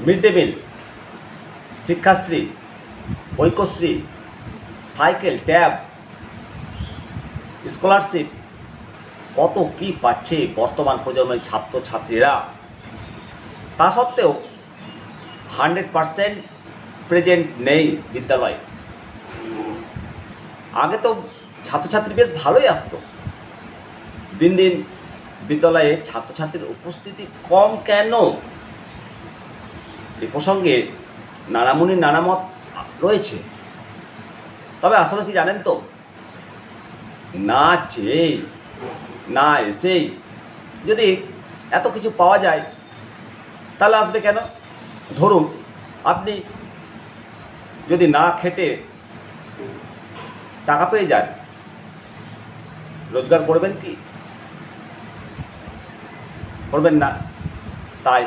Mid day meal, Shikshashree, Aikyashree, cycle, tab, scholarship, কত কি পাচ্ছে বর্তমান প্রজন্মের ছাত্রছাত্রীরা। তা সত্ত্বেও 100% প্রেজেন্ট নেই বিদ্যালয়ে। আগে তো ছাত্রছাত্রী বেশ ভালোই আসতো, দিন দিন বিদ্যালয়ে ছাত্রছাত্রীর উপস্থিতি কম কেন? এই প্রসঙ্গে নানামুনির নানা মত রয়েছে। তবে আসলে কি জানেন তো, না চেয়ে না এসেই যদি এত কিছু পাওয়া যায় তাহলে আসবে কেন? ধরুন আপনি যদি না খেটে টাকা পেয়ে যান, রোজগার করবেন কি? করবেন না। তাই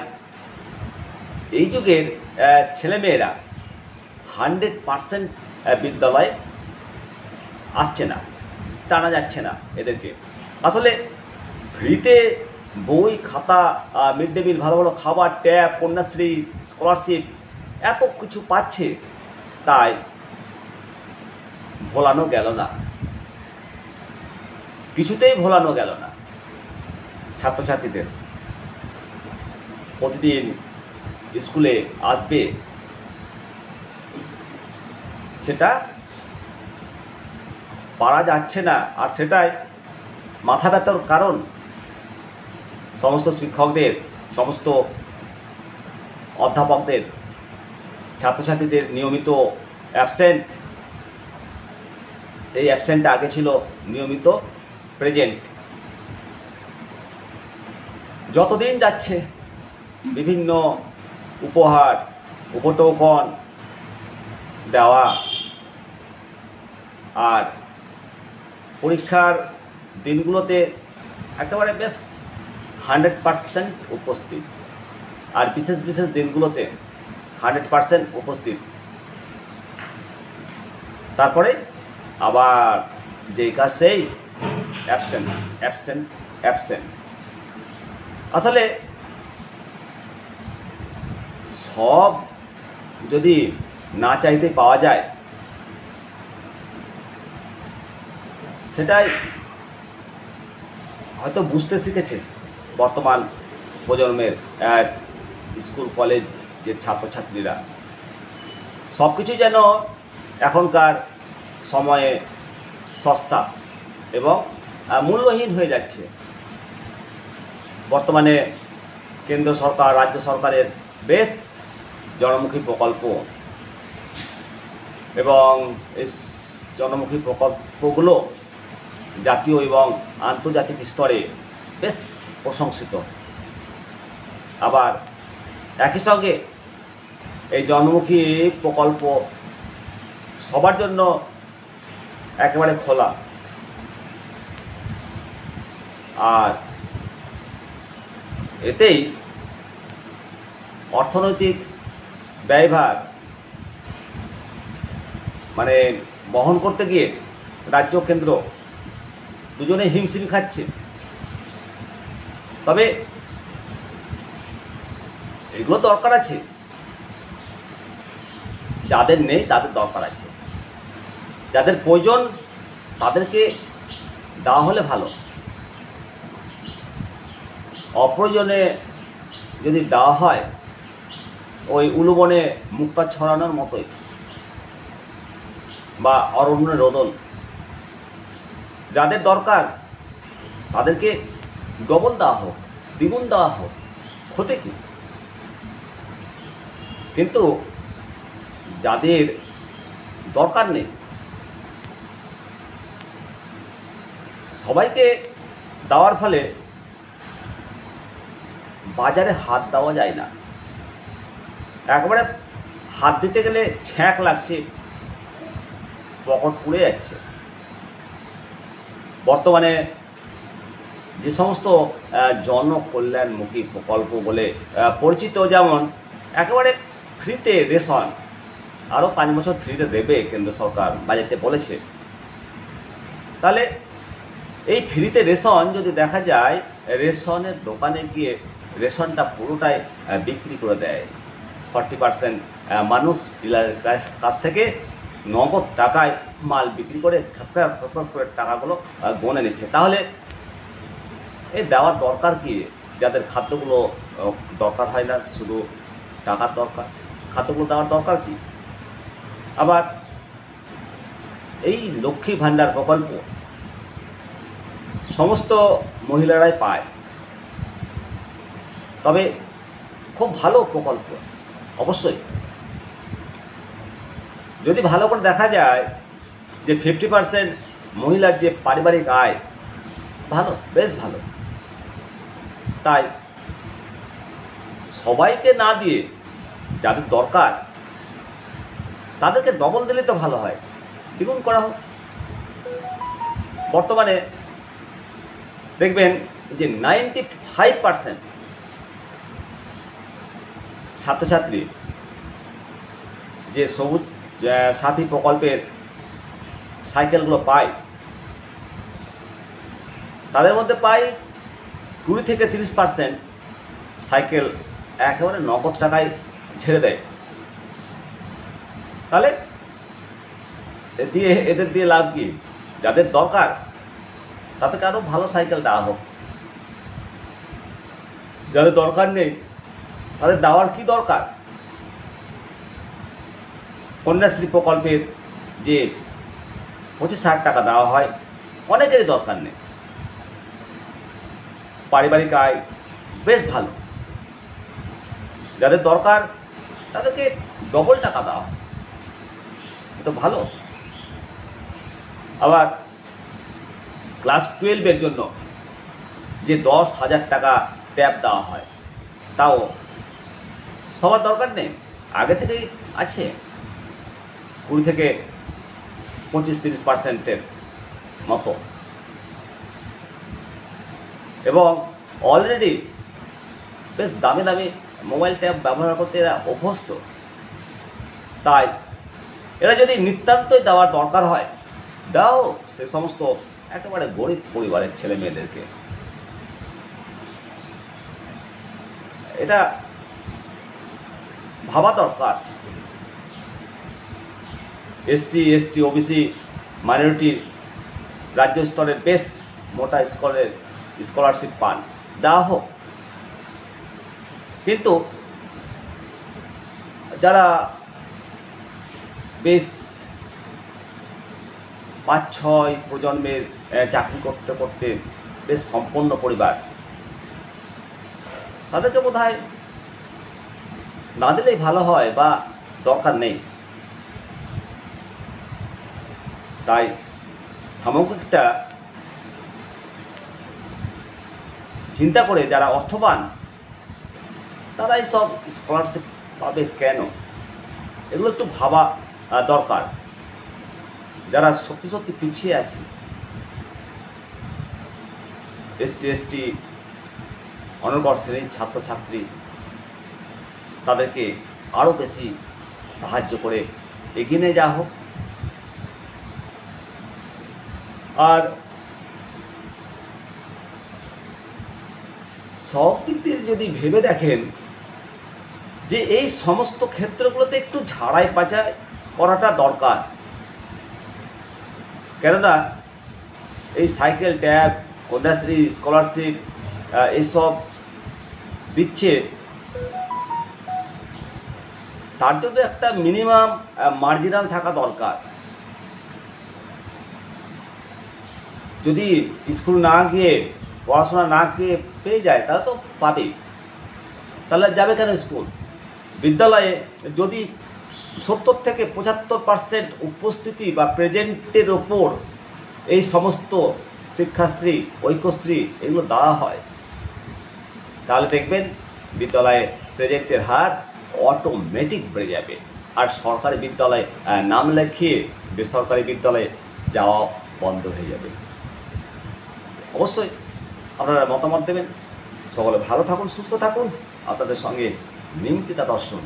এই যুগের ছেলেমেয়েরা 100% বিদ্যালয়ে আসছে না, টানা যাচ্ছে না এদেরকে। আসলে ফ্রিতে বই, খাতা, মিড ডে মিল, ভালো ভালো খাবার, ট্যাব, কন্যাশ্রী, স্কলারশিপ এত কিছু পাচ্ছে, তাই ভোলানো গেল না, কিছুতেই ভোলানো গেল না ছাত্রছাত্রীদের। প্রতিদিন স্কুলে আসবে, সেটা পারা যাচ্ছে না। আর সেটাই মাথা ব্যথার কারণ। সমস্ত শিক্ষকদের, সমস্ত অধ্যাপকদের ছাত্রছাত্রীদের নিয়মিত অ্যাবসেন্ট। এই অ্যাবসেন্টটা আগে ছিল নিয়মিত প্রেজেন্ট। যতদিন যাচ্ছে বিভিন্ন উপহার, উপটোকন দেওয়া, আর পরীক্ষার দিনগুলোতে একেবারে বেশ 100% উপস্থিত, আর বিশেষ বিশেষ দিনগুলোতে 100% উপস্থিত। তারপরে আবার যেই কাজ সেই অ্যাবসেন্ট অ্যাবসেন্ট অ্যাবসেন্ট। আসলে সব যদি না চাইতে পাওয়া যায়, সেটাই হয়তো বুঝতে শিখেছে বর্তমান প্রজন্মের স্কুল কলেজ যে ছাত্রছাত্রীরা। সব কিছু যেন এখনকার সময়ে সস্তা এবং মূল্যহীন হয়ে যাচ্ছে। বর্তমানে কেন্দ্র সরকার, রাজ্য সরকারের বেশ জনমুখী প্রকল্প, এবং এই জনমুখী প্রকল্পগুলো জাতীয় এবং আন্তর্জাতিক স্তরে বেশ প্রশংসিত। আবার একই সঙ্গে এই জনমুখী প্রকল্প সবার জন্য একেবারে খোলা, আর এতেই অর্থনৈতিক ব্যয়ভার মানে বহন করতে গিয়ে রাজ্য কেন্দ্র দুজনে হিমশিম খাচ্ছে। তবে এগুলো দরকার আছে, যাদের নেই তাদের দরকার আছে, যাদের প্রয়োজন তাদেরকে দেওয়া হলে ভালো। অপ্রয়োজনে যদি দেওয়া হয়, ওই উলুবনে মুক্তা ছড়ানোর মতোই, বা অরণ্য রোদন। যাদের দরকার তাদেরকে ডবল দেওয়া হোক, দ্বিগুণ দেওয়া হোক, ক্ষতি কি? কিন্তু যাদের দরকার নেই সবাইকে দেওয়ার ফলে বাজারে হাত দেওয়া যায় না। একবারে হাত দিতে গেলে ছ্যাঁক লাগছে, পকেট পুড়ে যাচ্ছে। বর্তমানে যে সমস্ত জনকল্যাণমুখী প্রকল্প বলে পরিচিত, যেমন একেবারে ফ্রিতে রেশন, আরও 5 বছর ফ্রিতে দেবে কেন্দ্র সরকার, বাজেটে বলেছে। তাহলে এই ফ্রিতে রেশন যদি দেখা যায়, রেশনের দোকানে গিয়ে রেশনটা পুরোটাই বিক্রি করে দেয়, 40% মানুষ ডিলারের কাছ থেকে নগদ টাকায় মাল বিক্রি করে খাসখাস করে টাকাগুলো গনে নিচ্ছে। তাহলে এই দেওয়ার দরকার কি? যাদের খাদ্যগুলো দরকার হয় না, শুধু টাকার দরকার, খাদ্যগুলো দেওয়ার দরকার কি? আবার এই লক্ষ্মী ভাণ্ডার প্রকল্প সমস্ত মহিলারাই পায়, তবে খুব ভালো প্রকল্প। অবশ্যই যদি ভালো করে দেখা যায় যে 50% মহিলার যে পারিবারিক আয় ভালো, বেশ ভালো, তাই সবাইকে না দিয়ে যাদের দরকার তাদেরকে ডবল দিলে তো ভালো হয়, দ্বিগুণ করা হোক। বর্তমানে দেখবেন যে 95% ছাত্রছাত্রী যে সবুজ সাথী প্রকল্পের সাইকেলগুলো পায়, তাদের মধ্যে প্রায় 20 থেকে 30% সাইকেল একেবারে নগদ টাকায় ছেড়ে দেয়। তাহলে এদের দিয়ে লাভ কি? যাদের দরকার তাদেরকে আরও ভালো সাইকেল দেওয়া হোক, যাদের দরকার নেই তাদের দেওয়ার কি দরকার? কন্যাশ্রী প্রকল্পের যে 25,000 টাকা দেওয়া হয়, অনেকেরই দরকার নেই, পারিবারিক আয় বেশ ভালো, যাদের দরকার তাদেরকে ডবল টাকা দেওয়া হয়, তো ভালো। আবার ক্লাস 12-এর জন্য যে 10,000 টাকা ট্যাব দেওয়া হয়, তাও সবার দরকার নেই, আগে থেকেই আছে 20 থেকে 25-30%-এর মতো, এবং অলরেডি বেশ দামি দামি মোবাইল ট্যাব ব্যবহার করতে এরা অভ্যস্ত। তাই এরা যদি নিতান্তই দেওয়ার দরকার হয়, দাও সে সমস্ত একেবারে গরিব পরিবারের ছেলে মেয়েদেরকে। এটা ভাবা দরকার। SC, ST, OBC মাইনরিটির রাজ্য স্তরের বেশ মোটা স্কলারশিপ পান, দেওয়া হোক। কিন্তু যারা বেশ 5-6 প্রজন্মের চাকরি করতে করতে বেশ সম্পন্ন পরিবার, তাদেরকে বোধহয় না দিলেই ভালো হয়, বা দরকার নেই। তাই সামগ্রিকটা চিন্তা করে যারা অর্থবান তারা এই সব স্কলারশিপ পাবে কেন, এগুলো একটু ভাবা দরকার। যারা সত্যি সত্যি পিছিয়ে আছে, SC, ST অনর্গল শ্রেণীর ছাত্রছাত্রী, তাদেরকে আরও বেশি সাহায্য করে এগিয়ে নিয়ে যাওয়া হোক। আর সব দিক দিয়ে যদি ভেবে দেখেন যে এই সমস্ত ক্ষেত্রগুলোতে একটু ঝাড়াই বাছাই করাটা দরকার, কেননা এই সাইকেল, ট্যাব, কন্যাশ্রী, স্কলারশিপ এইসব দিচ্ছে, তার জন্য একটা মিনিমাম মার্জিনাল থাকা দরকার। যদি স্কুল না গিয়ে, পড়াশোনা না গিয়ে পেয়ে যায়, তাহলে তো পাবেই, তাহলে যাবে কেন স্কুল? বিদ্যালয়ে যদি 70 থেকে 75% উপস্থিতি বা প্রেজেন্টের ওপর এই সমস্ত শিক্ষাশ্রী, ঐক্যশ্রী এগুলো দেওয়া হয়, তাহলে দেখবেন বিদ্যালয়ে প্রেজেন্টের হার অটোমেটিক বেড়ে যাবে, আর সরকারি বিদ্যালয়ে নাম লেখিয়ে বেসরকারি বিদ্যালয়ে যাওয়া বন্ধ হয়ে যাবে। অবশ্যই আপনারা মতামত দেবেন। সকলে ভালো থাকুন, সুস্থ থাকুন। আপনাদের সঙ্গে নিমতিতা দর্শন।